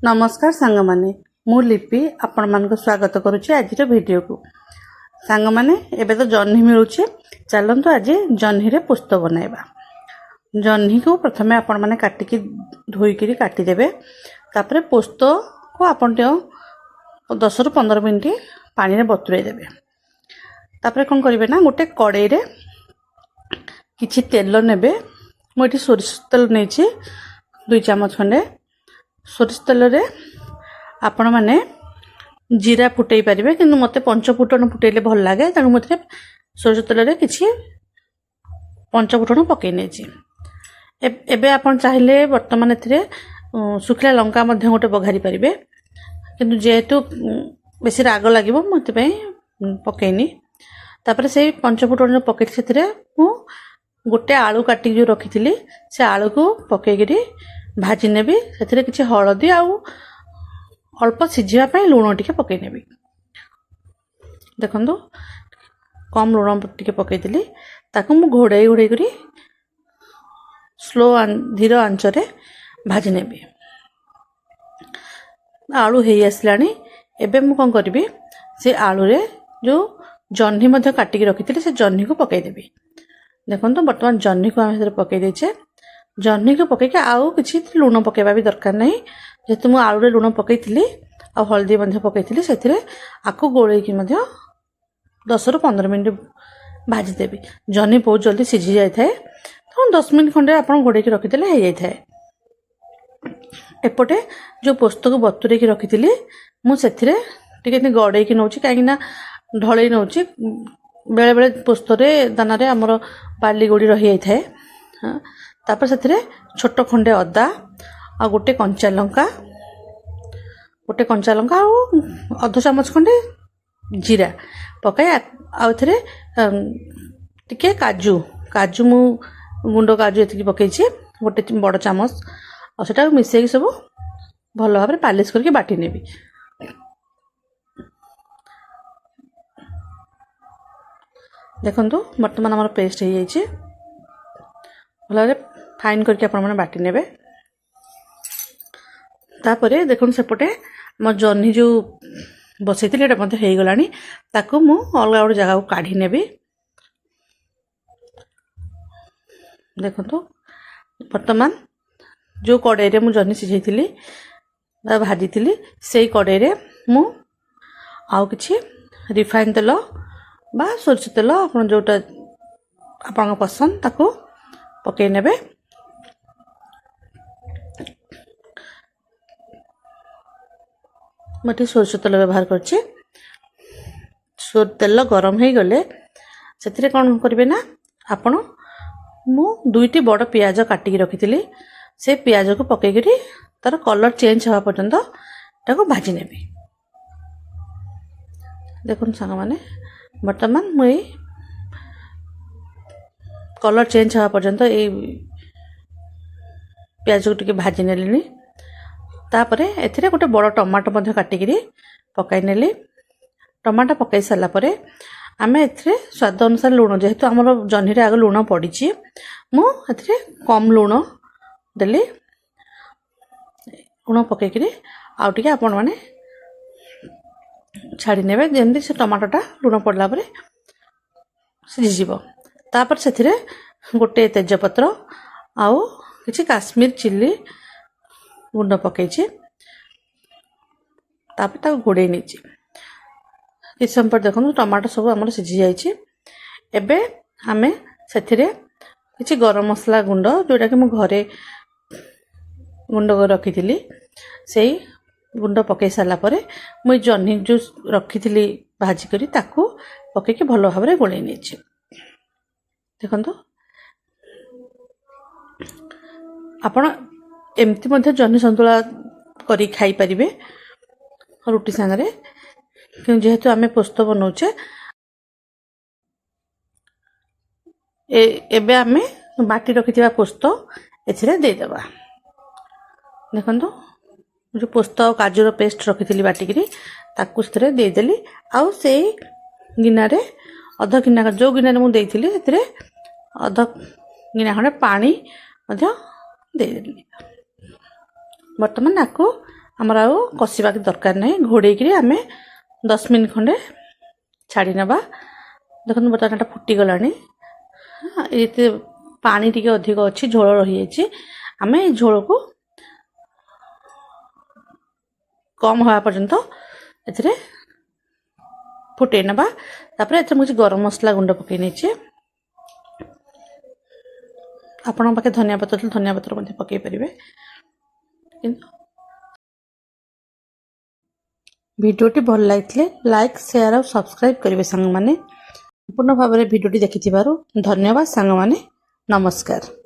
नमस्कार सांग माने मु लिपि आपण मान स्वागत करुच्ची आज वीडियो को सांग माने एबे तो जह्नी मिलूचे चलतु आज जह्नी रे पोस्त बनाइबा। जह्नी को प्रथमे आपण माने काटिकी धोईकी काटिदेबे। तापरे पोस्त को आपण 10 रु 15 मिनिट पानी रे बतुराई देबे। तापरे कोन करिवे ना गोटे कड़ाई रे किछि तेल नेबे। मु एठी सोरिष तेल नेछि 2 चामच खंडे। सोरिष तेल रे आपण माने जीरा फुटई पारिबे किंतु मते पंचफुटन फुटेले भल लागे तेणु मते सोरिष तेल रे किछि पंचफुटन पकई नेछि। एबे आपण चाहिले वर्तमान एथिरे सुखला लंका मध्ये गोटे बघारी पारिबे किंतु जेहेतु बेसी राग लागिबो मते पई पकईनी। तापरे से पंचफुटन पकई सेथिरे मु गोटे आलू काटी जो रखिथिली से आलू को पकईगिरी भाजी नेबी। सेथिरे किछि हळदी आउ अल्प सिझिबा पई लूण टिके पकई नेबी। देखंतु कम लूण टिके पकई दिली ताकू मु घोड़ाई घोड़ाई करी स्लो धीर आंच रे भाजी नेबी। आलू हेई आसलानी। एबे मु कोन करबी से आलू रे जो जह्नी मध्ये काटिकी रखिथिली से जह्नी को पकई देबी। देखंतु वर्तमान जह्नी को हम पकई देछे। जह्नी को पकईके आउ किछि लूण पकेबा भी दरकार नहीं जेतु मु आलू रे लूण पकईथिली आ हल्दी मध्ये पकईथिली सेथिरे आकु गोळेकी मध्ये 10 रु 15 मिनिट भाजी देबी। जह्नी बहुत जल्दी सिझी जाय थाए तो 10 मिनिट खंडे आपण घोड़ेकी रखिदेले हे जाय थाए। एपटे जो पोस्त को बतुरेकी रखिथिली मु सेथिरे टिके गड़ेकी नउची काईना ढळई नउची। बेले बेले पोस्त रे दाना रे हमर बाली गोड़ी रही जाय थाए। तापर सेथिरे छोट खंडे अदा आ गोटे कंचा लंका आ अध चामच खंडे जीरा पकाए आ थरे टिके काजू मु गुंड काजू एतिकी पकईछि गोटे बड़ चामच आ सेटा मिसेई सब भल भाबरे पालिश करके बाटी नेबी। देखंतु वर्तमान हमर पेस्ट हे जाइछि भलरे फाइन करके आपण माने बाटी नेबे। तापरे देखुन सेपटे म जह्नी जो बसैतिले एटा मध्ये हेई गलानी ताकू मु अलगा गोटे जगह को काढी नेबी। देखंतु वर्तमान जो कड़ाई रे मु जह्नी सिझैतिली भाजीतिली सेई कड़ाई रे मु आउ किछि रिफाइन तेल बा सोरिष तेल आपण जोटा आपण पसंद ताकू पकई नेबे। मटे सोरिष तेल व्यवहार करछि। तेल गरम हे गले सेथिरे कोन करिवे ना आपण मु 2टी बड़ प्याज काटिकी रखिथिली से प्याज को पकईगिरी तार कलर चेंज हवा पर्यंत ताको भाजी नेबी। देखुन संग माने वर्तमान मु कलर चेंज हवा पर्यंत ए प्याज को टिके भाजी नेलिनी। तापरे एथिरे गोटे बड़ टमाटो मध्ये काटिकी पकाई नेली। टमाटो पकाई साला परे आमे एथिरे स्वाद अनुसार लूण जेहेतु हमर जह्नी रे आग लूण पड़िछि मु एथिरे कम लूण देली। लूण पकाई आउ टिके आपण माने छाड़ी नेबे जेमति से टमाटोटा लूण पड़ला परे सिझी जिवो। तापर सेथिरे गोटे तेजपत्र आउ किछि काश्मीर चिल्ली गुंड पकईछि। तापर ताको घोड़े नेछि किछ समय पर देखो टमाटो सब हमर सिझी जाइछि। एबे आमे सेथिरे किछि गरम मसला गुंड जोटा कि मु घरे गुंड कर रखिथिली सेई गुंड पकई साला परे मु जह्नी जो रखिथिली भाजी करी ताकू पकईके भलो भाबरे गोळेई नेछि। देखंतु आपण एमती मध्ये जह्नी संतुला करी खाई परिबे रुटी संगरे जेहेतु आमे पोस्त बनौचे। एबे आमे बाटी रखिथिबा पोस्त एथिरे दे देबा। देखंतु जो पोस्त और काजूर पेस्ट रखिथिली बाटिकी ताकू सेथिरे दे देली आउ सेई गिना रे अध गिना जो गिना रे मु देइथिली सेथिरे अध गिना खंडे पानी मध्ये दे देली। वर्तमान आकू आमर आउ कषा दरकार नहीं घोड़े आम 10 मिनट खंडे छाड़ी नवा देखो बर्तमान फुटीगला ये पानी टी अधिक अच्छी झोल रही आम झोल को कम हवा पर्यंत ए फुटे नवा मुझे गरम मसला गुंड पकई नहीं आपण पाखे धनिया पत्र पकई पारे भिडियोटी भल लगी लाइक शेयर और सब्सक्राइब करेंगे सांग माने संपूर्ण भाव में भिडियोटी देखि धन्यवाद सांग माने नमस्कार।